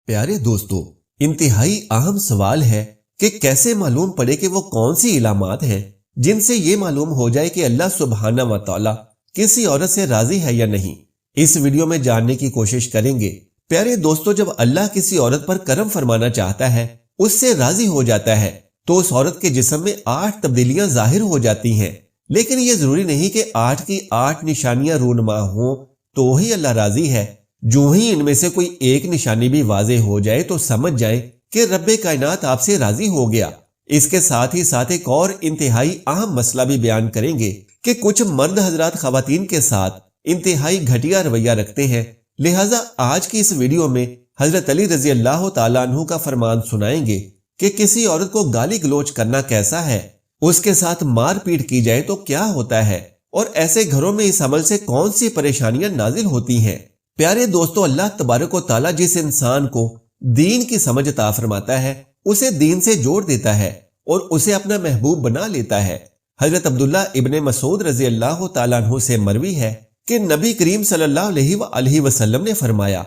پیارے دوستو، انتہائی اہم سوال ہے کہ کیسے معلوم پڑے کہ وہ کون سی علامات ہیں جن سے یہ معلوم ہو جائے کہ اللہ سبحانہ و تعالی کسی عورت سے راضی ہے یا نہیں۔ اس ویڈیو میں جاننے کی کوشش کریں گے۔ پیارے دوستو، جب اللہ کسی عورت پر کرم فرمانا چاہتا ہے، اس سے راضی ہو جاتا ہے، تو اس عورت کے جسم میں 8 تبدیلیاں ظاہر ہو جاتی ہیں۔ لیکن یہ ضروری نہیں کہ 8 کی 8 نشانیاں رونما ہوں تو ہی اللہ راضی ہے۔ جو ہی ان میں سے کوئی ایک نشانی بھی واضح ہو جائے تو سمجھ جائیں کہ رب کائنات آپ سے راضی ہو گیا۔ اس کے ساتھ ہی ایک اور انتہائی اہم مسئلہ بھی بیان کریں گے کہ کچھ مرد حضرات خواتین کے ساتھ انتہائی گھٹیا رویہ رکھتے ہیں۔ لہٰذا آج کی اس ویڈیو میں حضرت علی رضی اللہ تعالیٰ عنہ کا فرمان سنائیں گے کہ کسی عورت کو گالی گلوچ کرنا کیسا ہے، اس کے ساتھ مار پیٹ کی جائے تو کیا ہوتا ہے، اور ایسے گھروں میں اس عمل سے کون سی پریشانیاں نازل ہوتی ہیں۔ پیارے دوستو، اللہ تبارک و تعالیٰ جس انسان کو دین کی سمجھ عطا فرماتا ہے، اسے دین سے جوڑ دیتا ہے اور اسے اپنا محبوب بنا لیتا ہے۔ حضرت عبداللہ ابن مسعود رضی اللہ تعالیٰ عنہ سے مروی ہے کہ نبی کریم صلی اللہ علیہ وسلم نے فرمایا،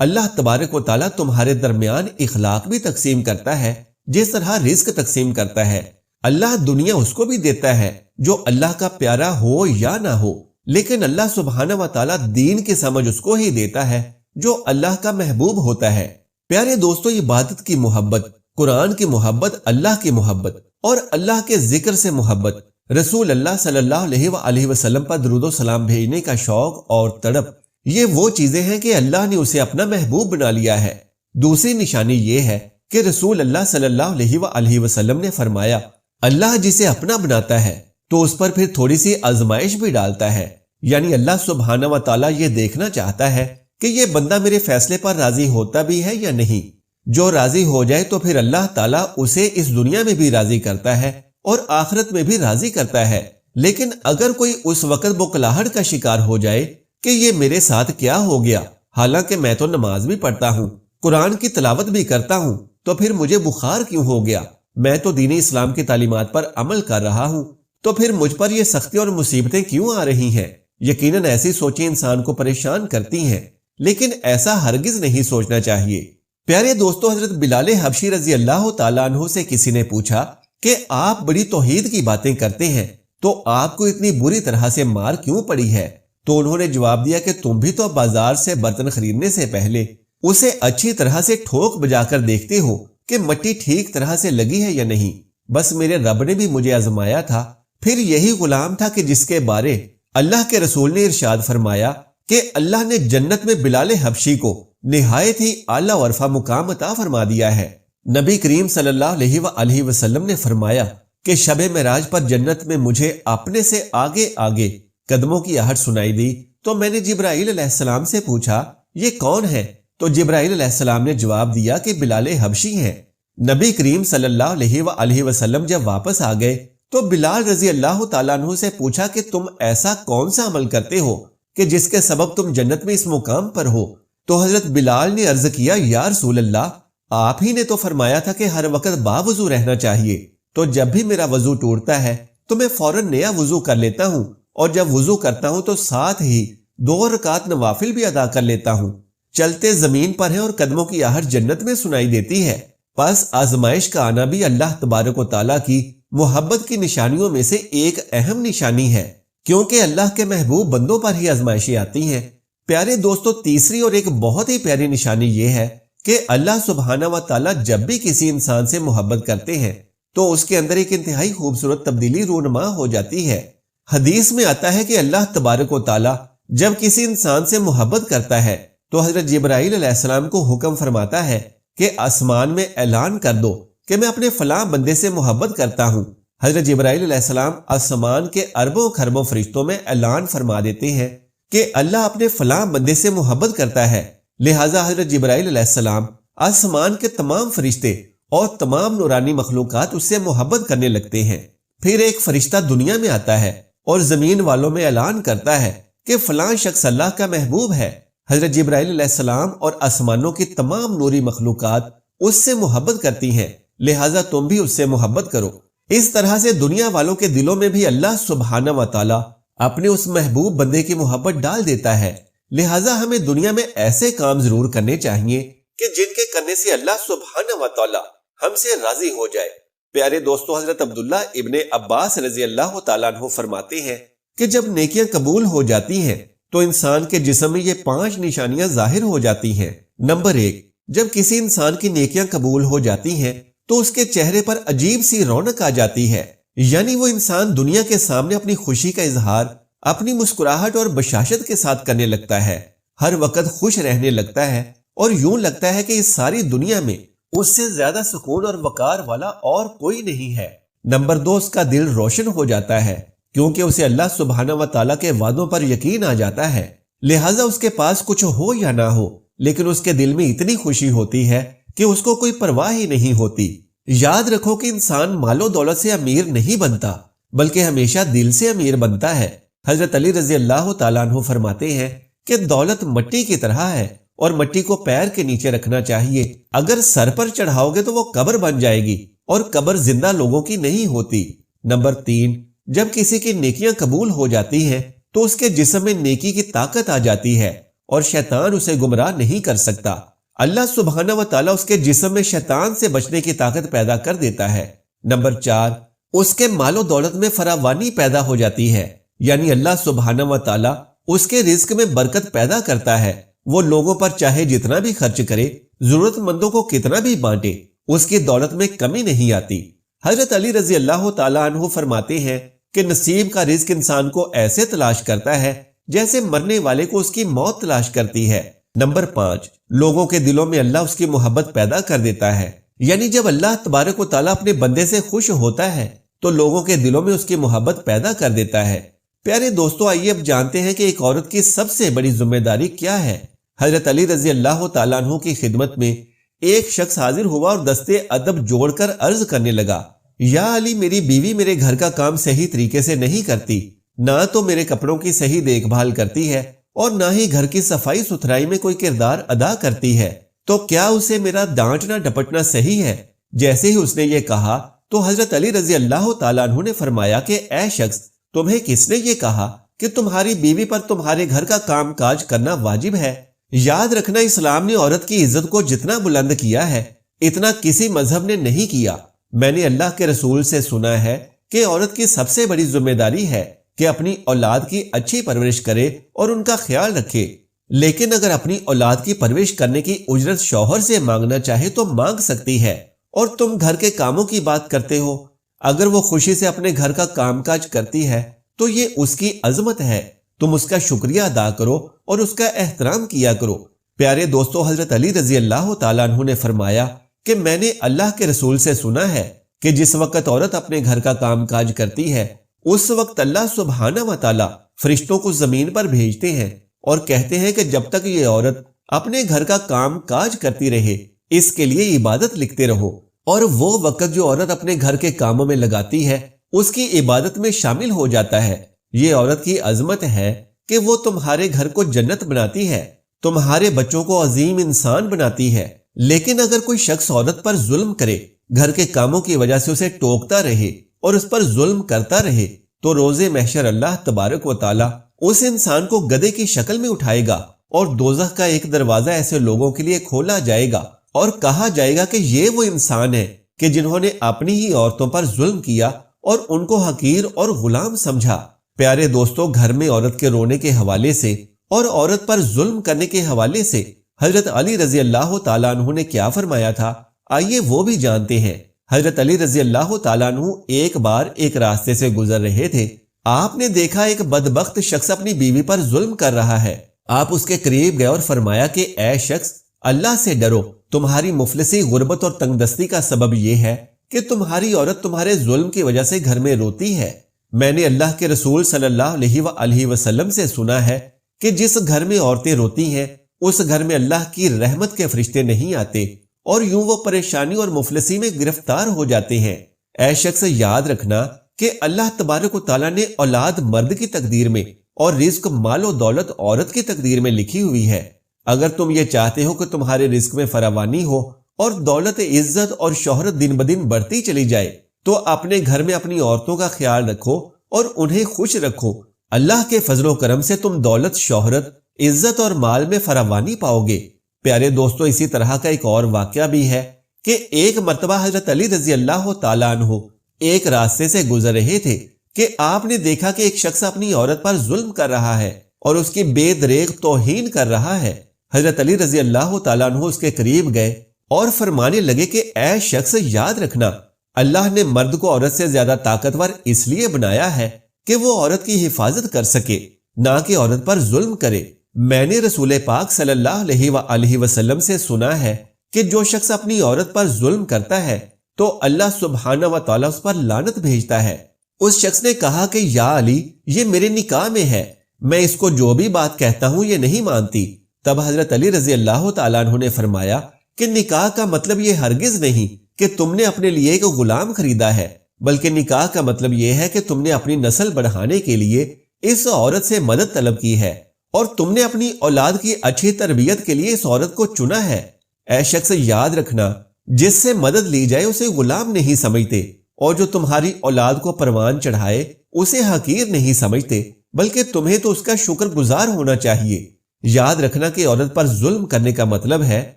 اللہ تبارک و تعالیٰ تمہارے درمیان اخلاق بھی تقسیم کرتا ہے جس طرح رزق تقسیم کرتا ہے۔ اللہ دنیا اس کو بھی دیتا ہے جو اللہ کا پیارا ہو یا نہ ہو، لیکن اللہ سبحانہ و تعالیٰ دین کی سمجھ اس کو ہی دیتا ہے جو اللہ کا محبوب ہوتا ہے۔ پیارے دوستو، عبادت کی محبت، قرآن کی محبت، اللہ کی محبت اور اللہ کے ذکر سے محبت، رسول اللہ صلی اللہ علیہ وسلم پر درود و سلام بھیجنے کا شوق اور تڑپ، یہ وہ چیزیں ہیں کہ اللہ نے اسے اپنا محبوب بنا لیا ہے۔ دوسری نشانی یہ ہے کہ رسول اللہ صلی اللہ علیہ وسلم نے فرمایا، اللہ جسے اپنا بناتا ہے تو اس پر پھر تھوڑی سی آزمائش بھی ڈالتا ہے۔ یعنی اللہ سبحانہ و تعالیٰ یہ دیکھنا چاہتا ہے کہ یہ بندہ میرے فیصلے پر راضی ہوتا بھی ہے یا نہیں۔ جو راضی ہو جائے تو پھر اللہ تعالیٰ اسے اس دنیا میں بھی راضی کرتا ہے اور آخرت میں بھی راضی کرتا ہے۔ لیکن اگر کوئی اس وقت بخلاہٹ کا شکار ہو جائے کہ یہ میرے ساتھ کیا ہو گیا، حالانکہ میں تو نماز بھی پڑھتا ہوں، قرآن کی تلاوت بھی کرتا ہوں، تو پھر مجھے بخار کیوں ہو گیا؟ میں تو دین اسلام کی تعلیمات پر عمل کر رہا ہوں، تو پھر مجھ پر یہ سختی اور مصیبتیں کیوں آ رہی ہیں؟ یقیناً ایسی سوچیں انسان کو پریشان کرتی ہیں، لیکن ایسا ہرگز نہیں سوچنا چاہیے۔ پیارے دوستو، حضرت بلال حبشی رضی اللہ تعالیٰ عنہ سے کسی نے پوچھا کہ آپ بڑی توحید کی باتیں کرتے ہیں، تو آپ کو اتنی بری طرح سے مار کیوں پڑی ہے؟ تو انہوں نے جواب دیا کہ تم بھی تو بازار سے برتن خریدنے سے پہلے اسے اچھی طرح سے ٹھوک بجا کر دیکھتے ہو کہ مٹی ٹھیک طرح سے لگی ہے یا نہیں۔ بس میرے رب نے بھی مجھے آزمایا تھا۔ پھر یہی غلام تھا کہ جس کے بارے اللہ کے رسول نے ارشاد فرمایا کہ اللہ نے جنت میں بلال حبشی کو نہایت ہی اعلیٰ و عرفہ مقام عطا فرما دیا ہے۔ نبی کریم صلی اللہ علیہ وسلم نے فرمایا کہ شب معراج پر جنت میں مجھے اپنے سے آگے آگے قدموں کی آہٹ سنائی دی، تو میں نے جبرائیل علیہ السلام سے پوچھا، یہ کون ہے؟ تو جبرائیل علیہ السلام نے جواب دیا کہ بلال حبشی ہیں۔ نبی کریم صلی اللہ علیہ وسلم جب واپس آ گئے تو بلال رضی اللہ تعالیٰ عنہ سے پوچھا کہ تم ایسا کون سا عمل کرتے ہو کہ جس کے سبب تم جنت میں اس مقام پر ہو؟ تو حضرت بلال نے عرض کیا، یا رسول اللہ، آپ ہی نے تو فرمایا تھا کہ ہر وقت باوضو رہنا چاہیے، تو جب بھی میرا وضو ٹوٹتا ہے تو میں فوراً نیا وضو کر لیتا ہوں، اور جب وضو کرتا ہوں تو ساتھ ہی 2 رکعت نوافل بھی ادا کر لیتا ہوں۔ چلتے زمین پر ہیں اور قدموں کی آہٹ جنت میں سنائی دیتی ہے۔ پس آزمائش کا آنا بھی اللہ تبارک و تعالیٰ کی محبت کی نشانیوں میں سے ایک اہم نشانی ہے، کیونکہ اللہ کے محبوب بندوں پر ہی آزمائشیں آتی ہیں۔ پیارے دوستو، تیسری اور ایک بہت ہی پیاری نشانی یہ ہے کہ اللہ سبحانہ و تعالیٰ جب بھی کسی انسان سے محبت کرتے ہیں تو اس کے اندر ایک انتہائی خوبصورت تبدیلی رونما ہو جاتی ہے۔ حدیث میں آتا ہے کہ اللہ تبارک و تعالیٰ جب کسی انسان سے محبت کرتا ہے تو حضرت جبرائیل علیہ السلام کو حکم فرماتا ہے کہ آسمان میں اعلان کر دو کہ میں اپنے فلاں بندے سے محبت کرتا ہوں۔ حضرت جبرائیل علیہ السلام آسمان کے اربوں خربوں فرشتوں میں اعلان فرما دیتے ہیں کہ اللہ اپنے فلاں بندے سے محبت کرتا ہے۔ لہٰذا حضرت جبرائیل علیہ السلام، آسمان کے تمام فرشتے اور تمام نورانی مخلوقات اس سے محبت کرنے لگتے ہیں۔ پھر ایک فرشتہ دنیا میں آتا ہے اور زمین والوں میں اعلان کرتا ہے کہ فلاں شخص اللہ کا محبوب ہے۔ حضرت جبرائیل علیہ السلام اور آسمانوں کی تمام نوری مخلوقات اس سے محبت کرتی ہیں، لہٰذا تم بھی اس سے محبت کرو۔ اس طرح سے دنیا والوں کے دلوں میں بھی اللہ سبحانہ و تعالیٰ اپنے اس محبوب بندے کی محبت ڈال دیتا ہے۔ لہٰذا ہمیں دنیا میں ایسے کام ضرور کرنے چاہیے کہ جن کے کرنے سے اللہ سبحانہ و تعالی ہم سے راضی ہو جائے۔ پیارے دوستو، حضرت عبداللہ ابن عباس رضی اللہ تعالیٰ عنہ فرماتے ہیں کہ جب نیکیاں قبول ہو جاتی ہیں تو انسان کے جسم میں یہ 5 نشانیاں ظاہر ہو جاتی ہیں۔ نمبر 1، جب کسی انسان کی نیکیاں قبول ہو جاتی ہیں تو اس کے چہرے پر عجیب سی رونق آ جاتی ہے، یعنی وہ انسان دنیا کے سامنے اپنی خوشی کا اظہار اپنی مسکراہٹ اور بشاشت کے ساتھ کرنے لگتا ہے، ہر وقت خوش رہنے لگتا ہے اور یوں لگتا ہے کہ اس ساری دنیا میں اس سے زیادہ سکون اور وقار والا اور کوئی نہیں ہے۔ نمبر 2، اس کا دل روشن ہو جاتا ہے کیونکہ اسے اللہ سبحانہ و تعالیٰ کے وعدوں پر یقین آ جاتا ہے، لہٰذا اس کے پاس کچھ ہو یا نہ ہو لیکن اس کے دل میں اتنی خوشی ہوتی ہے کہ اس کو کوئی پرواہ ہی نہیں ہوتی۔ یاد رکھو کہ انسان مال و دولت سے امیر نہیں بنتا بلکہ ہمیشہ دل سے امیر بنتا ہے۔ حضرت علی رضی اللہ تعالیٰ عنہ فرماتے ہیں کہ دولت مٹی کی طرح ہے اور مٹی کو پیر کے نیچے رکھنا چاہیے، اگر سر پر چڑھاؤ گے تو وہ قبر بن جائے گی اور قبر زندہ لوگوں کی نہیں ہوتی۔ نمبر 3، جب کسی کی نیکیاں قبول ہو جاتی ہیں تو اس کے جسم میں نیکی کی طاقت آ جاتی ہے اور شیطان اسے گمراہ نہیں کر سکتا۔ اللہ سبحانہ و تعالیٰ اس کے جسم میں شیطان سے بچنے کی طاقت پیدا کر دیتا ہے۔ نمبر 4، اس کے مال و دولت میں فراوانی پیدا ہو جاتی ہے، یعنی اللہ سبحانہ و تعالیٰ اس کے رزق میں برکت پیدا کرتا ہے، وہ لوگوں پر چاہے جتنا بھی خرچ کرے، ضرورت مندوں کو کتنا بھی بانٹے، اس کی دولت میں کمی نہیں آتی۔ حضرت علی رضی اللہ تعالیٰ عنہ فرماتے ہیں کہ نصیب کا رزق انسان کو ایسے تلاش کرتا ہے جیسے مرنے والے کو اس کی موت تلاش کرتی ہے۔ نمبر 5، لوگوں کے دلوں میں اللہ اس کی محبت پیدا کر دیتا ہے، یعنی جب اللہ تبارک و تعالیٰ اپنے بندے سے خوش ہوتا ہے تو لوگوں کے دلوں میں اس کی محبت پیدا کر دیتا ہے۔ پیارے دوستو، آئیے اب جانتے ہیں کہ ایک عورت کی سب سے بڑی ذمہ داری کیا ہے۔ حضرت علی رضی اللہ تعالیٰ عنہ کی خدمت میں ایک شخص حاضر ہوا اور دستے ادب جوڑ کر عرض کرنے لگا، یا علی، میری بیوی میرے گھر کا کام صحیح طریقے سے نہیں کرتی، نہ تو میرے کپڑوں کی صحیح دیکھ بھال کرتی ہے اور نہ ہی گھر کی صفائی ستھرائی میں کوئی کردار ادا کرتی ہے، تو کیا اسے میرا ڈانٹنا ڈپٹنا صحیح ہے؟ جیسے ہی اس نے یہ کہا تو حضرت علی رضی اللہ تعالیٰ عنہ نے فرمایا کہ اے شخص، تمہیں کس نے یہ کہا کہ تمہاری بیوی پر تمہارے گھر کا کام کاج کرنا واجب ہے؟ یاد رکھنا، اسلام نے عورت کی عزت کو جتنا بلند کیا ہے اتنا کسی مذہب نے نہیں کیا۔ میں نے اللہ کے رسول سے سنا ہے کہ عورت کی سب سے بڑی ذمہ داری ہے کہ اپنی اولاد کی اچھی پرورش کرے اور ان کا خیال رکھے، لیکن اگر اپنی اولاد کی پرورش کرنے کی اجرت شوہر سے مانگنا چاہے تو مانگ سکتی ہے۔ اور تم گھر کے کاموں کی بات کرتے ہو، اگر وہ خوشی سے اپنے گھر کا کام کاج کرتی ہے تو یہ اس کی عظمت ہے، تم اس کا شکریہ ادا کرو اور اس کا احترام کیا کرو۔ پیارے دوستو، حضرت علی رضی اللہ تعالیٰ عنہ نے فرمایا کہ میں نے اللہ کے رسول سے سنا ہے کہ جس وقت عورت اپنے گھر کا کام کاج کرتی ہے اس وقت اللہ سبحانہ و تعالیٰ فرشتوں کو زمین پر بھیجتے ہیں اور کہتے ہیں کہ جب تک یہ عورت اپنے گھر کا کام کاج کرتی رہے اس کے لیے عبادت لکھتے رہو، اور وہ وقت جو عورت اپنے گھر کے کاموں میں لگاتی ہے اس کی عبادت میں شامل ہو جاتا ہے۔ یہ عورت کی عظمت ہے کہ وہ تمہارے گھر کو جنت بناتی ہے، تمہارے بچوں کو عظیم انسان بناتی ہے۔ لیکن اگر کوئی شخص عورت پر ظلم کرے، گھر کے کاموں کی وجہ سے اسے ٹوکتا رہے اور اس پر ظلم کرتا رہے، تو روز محشر اللہ تبارک و تعالی اس انسان کو گدھے کی شکل میں اٹھائے گا اور دوزخ کا ایک دروازہ ایسے لوگوں کے لیے کھولا جائے گا اور کہا جائے گا کہ یہ وہ انسان ہے کہ جنہوں نے اپنی ہی عورتوں پر ظلم کیا اور ان کو حقیر اور غلام سمجھا۔ پیارے دوستو، گھر میں عورت کے رونے کے حوالے سے اور عورت پر ظلم کرنے کے حوالے سے حضرت علی رضی اللہ تعالیٰ عنہ نے کیا فرمایا تھا، آئیے وہ بھی جانتے ہیں۔ حضرت علی رضی اللہ تعالیٰ عنہ ایک بار ایک راستے سے گزر رہے تھے، آپ نے دیکھا ایک بدبخت شخص اپنی بیوی پر ظلم کر رہا ہے۔ آپ اس کے قریب گئے اور فرمایا کہ اے شخص، اللہ سے ڈرو، تمہاری مفلسی، غربت اور تنگ دستی کا سبب یہ ہے کہ تمہاری عورت تمہارے ظلم کی وجہ سے گھر میں روتی ہے۔ میں نے اللہ کے رسول صلی اللہ علیہ وآلہ وسلم سے سنا ہے کہ جس گھر میں عورتیں روتی ہیں اس گھر میں اللہ کی رحمت کے فرشتے نہیں آتے اور یوں وہ پریشانی اور مفلسی میں گرفتار ہو جاتے ہیں۔ اے شخص، یاد رکھنا کہ اللہ تبارک و تعالیٰ نے اولاد مرد کی تقدیر میں اور رزق مال و دولت عورت کی تقدیر میں لکھی ہوئی ہے۔ اگر تم یہ چاہتے ہو کہ تمہارے رزق میں فراوانی ہو اور دولت، عزت اور شہرت دن بدن بڑھتی چلی جائے تو اپنے گھر میں اپنی عورتوں کا خیال رکھو اور انہیں خوش رکھو۔ اللہ کے فضل و کرم سے تم دولت، شہرت، عزت اور مال میں فراوانی پاؤ گے۔ پیارے دوستو، اسی طرح کا ایک اور واقعہ بھی ہے کہ ایک مرتبہ حضرت علی رضی اللہ تعالیٰ عنہ ایک راستے سے گزر رہے تھے کہ آپ نے دیکھا کہ ایک شخص اپنی عورت پر ظلم کر رہا ہے اور اس کی بے دریغ توہین کر رہا ہے۔ حضرت علی رضی اللہ تعالیٰ عنہ اس کے قریب گئے اور فرمانے لگے کہ اے شخص، یاد رکھنا، اللہ نے مرد کو عورت سے زیادہ طاقتور اس لیے بنایا ہے کہ وہ عورت کی حفاظت کر سکے، نہ کہ عورت پر ظلم کرے۔ میں نے رسول پاک صلی اللہ علیہ وآلہ وسلم سے سنا ہے کہ جو شخص اپنی عورت پر ظلم کرتا ہے تو اللہ سبحانہ و تعالیٰ اس پر لعنت بھیجتا ہے۔ اس شخص نے کہا کہ یا علی، یہ میرے نکاح میں ہے، میں اس کو جو بھی بات کہتا ہوں یہ نہیں مانتی۔ تب حضرت علی رضی اللہ تعالیٰ عنہ نے فرمایا کہ نکاح کا مطلب یہ ہرگز نہیں کہ تم نے اپنے لیے ایک غلام خریدا ہے، بلکہ نکاح کا مطلب یہ ہے کہ تم نے اپنی نسل بڑھانے کے لیے اس عورت سے مدد طلب کی ہے اور تم نے اپنی اولاد کی اچھی تربیت کے لیے اس عورت کو چنا ہے۔ اے شخص، یاد رکھنا، جس سے مدد لی جائے اسے غلام نہیں سمجھتے، اور جو تمہاری اولاد کو پروان چڑھائے اسے حقیر نہیں سمجھتے، بلکہ تمہیں تو اس کا شکر گزار ہونا چاہیے۔ یاد رکھنا کہ عورت پر ظلم کرنے کا مطلب ہے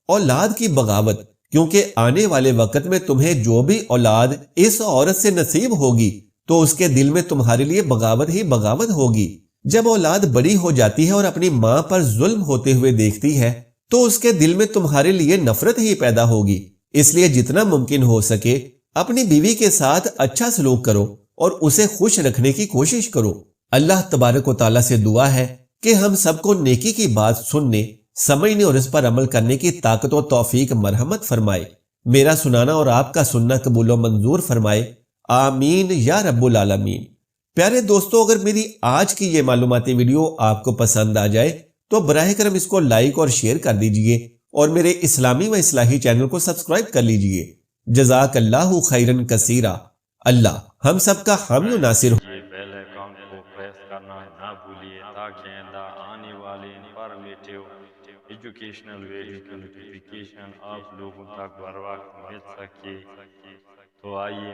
اولاد کی بغاوت، کیونکہ آنے والے وقت میں تمہیں جو بھی اولاد اس عورت سے نصیب ہوگی تو اس کے دل میں تمہارے لیے بغاوت ہی بغاوت ہوگی۔ جب اولاد بڑی ہو جاتی ہے اور اپنی ماں پر ظلم ہوتے ہوئے دیکھتی ہے تو اس کے دل میں تمہارے لیے نفرت ہی پیدا ہوگی۔ اس لیے جتنا ممکن ہو سکے اپنی بیوی کے ساتھ اچھا سلوک کرو اور اسے خوش رکھنے کی کوشش کرو۔ اللہ تبارک و تعالیٰ سے دعا ہے کہ ہم سب کو نیکی کی بات سننے، سمجھنے اور اس پر عمل کرنے کی طاقت و توفیق مرحمت فرمائے۔ میرا سنانا اور آپ کا سننا قبول و منظور فرمائے، آمین یا رب العالمین۔ پیارے دوستو، اگر میری آج کی یہ معلوماتی ویڈیو آپ کو پسند آ جائے تو براہ کرم اس کو لائک اور شیئر کر دیجئے اور میرے اسلامی و اصلاحی چینل کو سبسکرائب کر لیجئے۔ جزاک اللہ خیرن کثیرا۔ اللہ ہم سب کا حامی و ناصر ہو۔ بیل آئیکن کو پریس کرنا نہ بھولیے تاکہ آئندہ آنے والے انفارمیٹیو ایجوکیشنل ویڈیو کی نوٹیفیکیشن آپ لوگوں تک بر وقت مل سکے۔ تو آئیے